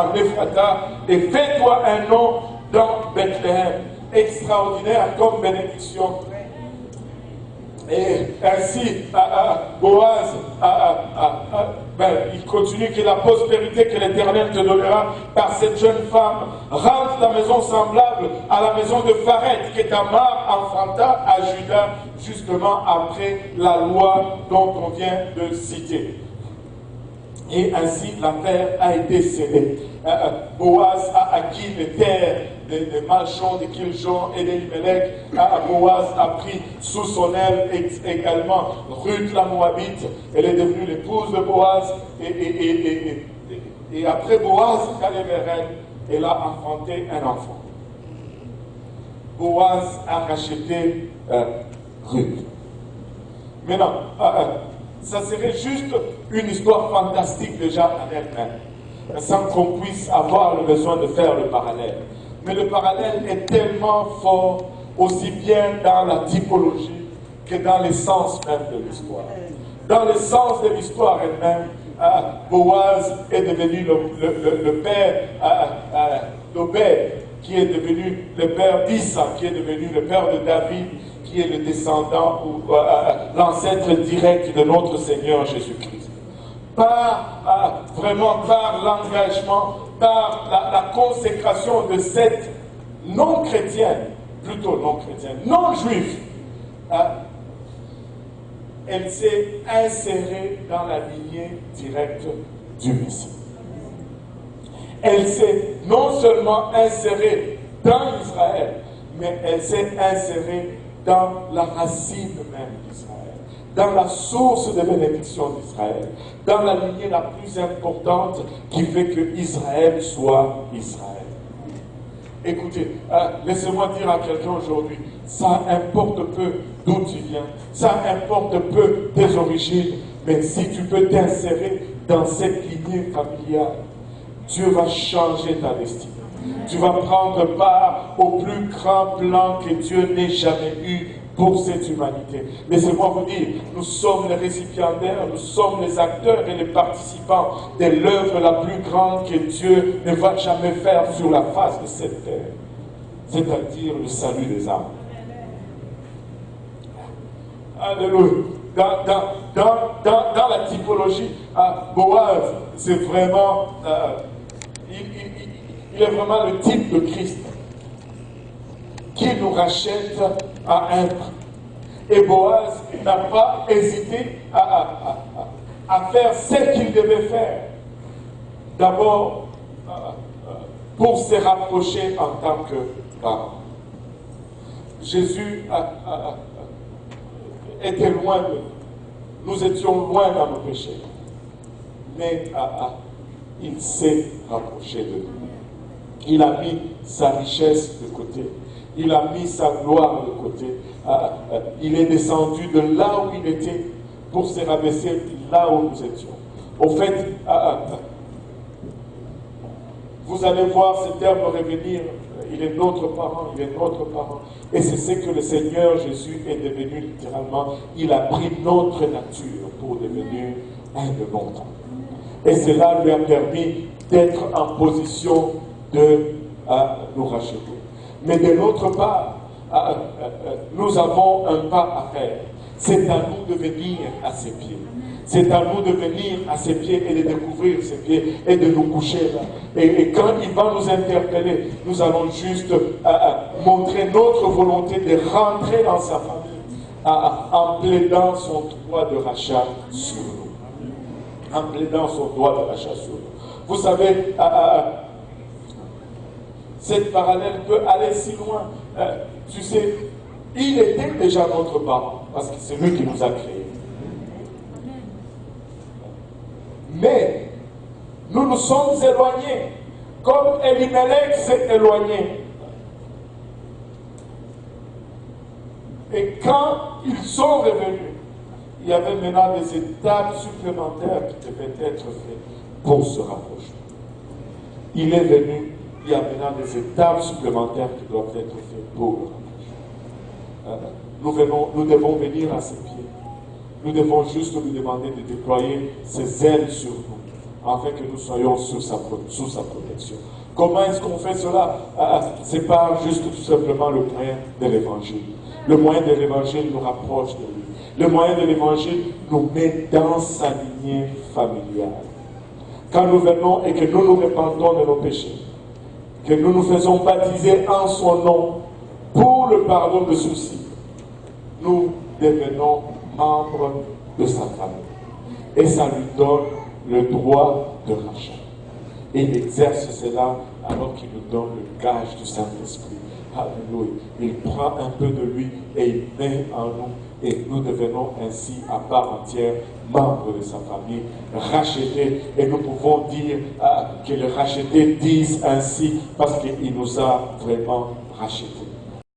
en Ephrata et fais-toi un nom dans Bethléem. Extraordinaire comme bénédiction. Et ainsi, Boaz, il continue que la prospérité que l'Éternel te donnera par cette jeune femme rende la maison semblable à la maison de Pharet que Tamar enfanta à Juda, justement après la loi dont on vient de citer. Et ainsi, la terre a été scellée. Boaz a acquis les terres de Malchon, de Kiljon et d'Elimelech. Boaz a pris sous son aile également Ruth la Moabite. Elle est devenue l'épouse de Boaz. Et après Boaz est allé vers elle, elle a enfanté un enfant. Boaz a racheté Ruth. Maintenant, ça serait juste une histoire fantastique déjà en elle-même, sans qu'on puisse avoir le besoin de faire le parallèle. Mais le parallèle est tellement fort, aussi bien dans la typologie que dans l'essence même de l'histoire. Dans l'essence de l'histoire elle-même, Boaz est devenu le père d'Obed, qui est devenu le père d'Issa, qui est devenu le père de David, qui est le descendant ou l'ancêtre direct de notre Seigneur Jésus-Christ. Vraiment par l'engagement, par la consécration de cette non-chrétienne, plutôt non-chrétienne, non-juive, elle s'est insérée dans la lignée directe du Messie. Elle s'est non seulement insérée dans Israël, mais elle s'est insérée dans la racine même d'Israël, dans la source de bénédiction d'Israël, dans la lignée la plus importante qui fait que Israël soit Israël. Écoutez, laissez-moi dire à quelqu'un aujourd'hui, ça importe peu d'où tu viens, ça importe peu tes origines, mais si tu peux t'insérer dans cette lignée familiale, Dieu va changer ta destinée. Tu vas prendre part au plus grand plan que Dieu n'ait jamais eu pour cette humanité. Laissez-moi vous dire, nous sommes les récipiendaires, nous sommes les acteurs et les participants de l'œuvre la plus grande que Dieu ne va jamais faire sur la face de cette terre, c'est-à-dire le salut des âmes. Alléluia. Dans la typologie, Boaz, c'est vraiment, il est vraiment le type de Christ qui nous rachète à un prix. Et Boaz n'a pas hésité à faire ce qu'il devait faire. D'abord, pour se rapprocher en tant que parent. Jésus était loin de nous. Nous étions loin dans nos péchés. Mais il s'est rapproché de nous. Il a mis sa richesse de côté. Il a mis sa gloire de côté. Il est descendu de là où il était pour se rabaisser là où nous étions. Au fait, vous allez voir ce terme revenir. Il est notre parent, il est notre parent. Et c'est ce que le Seigneur Jésus est devenu littéralement. Il a pris notre nature pour devenir un de nôtres. Et cela lui a permis d'être en position de nous racheter. Mais de notre part, nous avons un pas à faire. C'est à nous de venir à ses pieds. C'est à nous de venir à ses pieds et de découvrir ses pieds et de nous coucher là. Et quand il va nous interpeller, nous allons juste montrer notre volonté de rentrer dans sa famille en plaidant son droit de rachat sur nous. En plaidant son droit de rachat sur nous. Vous savez, cette parallèle peut aller si loin. Tu sais, il était déjà notre parent, parce que c'est lui qui nous a créés. Mais nous nous sommes éloignés, comme Elimelech s'est éloigné. Et quand ils sont revenus, il y avait maintenant des étapes supplémentaires qui devaient être faites pour se rapprocher. Il est venu, il y a maintenant des étapes supplémentaires qui doivent être faites pour le rapprocher. Nous devons venir à ses pieds. Nous devons juste lui demander de déployer ses ailes sur nous afin que nous soyons sous sa protection. Comment est-ce qu'on fait cela? Ce n'est pas juste tout simplement le moyen de l'évangile. Le moyen de l'évangile nous rapproche de lui. Le moyen de l'évangile nous met dans sa lignée familiale. Quand nous venons et que nous nous repentons de nos péchés, que nous nous faisons baptiser en son nom pour le pardon de soucis, nous devenons membres de sa famille. Et ça lui donne le droit de rachat. Et il exerce cela alors qu'il nous donne le gage du Saint-Esprit. Alléluia. Il prend un peu de lui et il met en nous. Et nous devenons ainsi à part entière membres de sa famille, rachetés. Et nous pouvons dire que les rachetés disent ainsi parce qu'il nous a vraiment rachetés.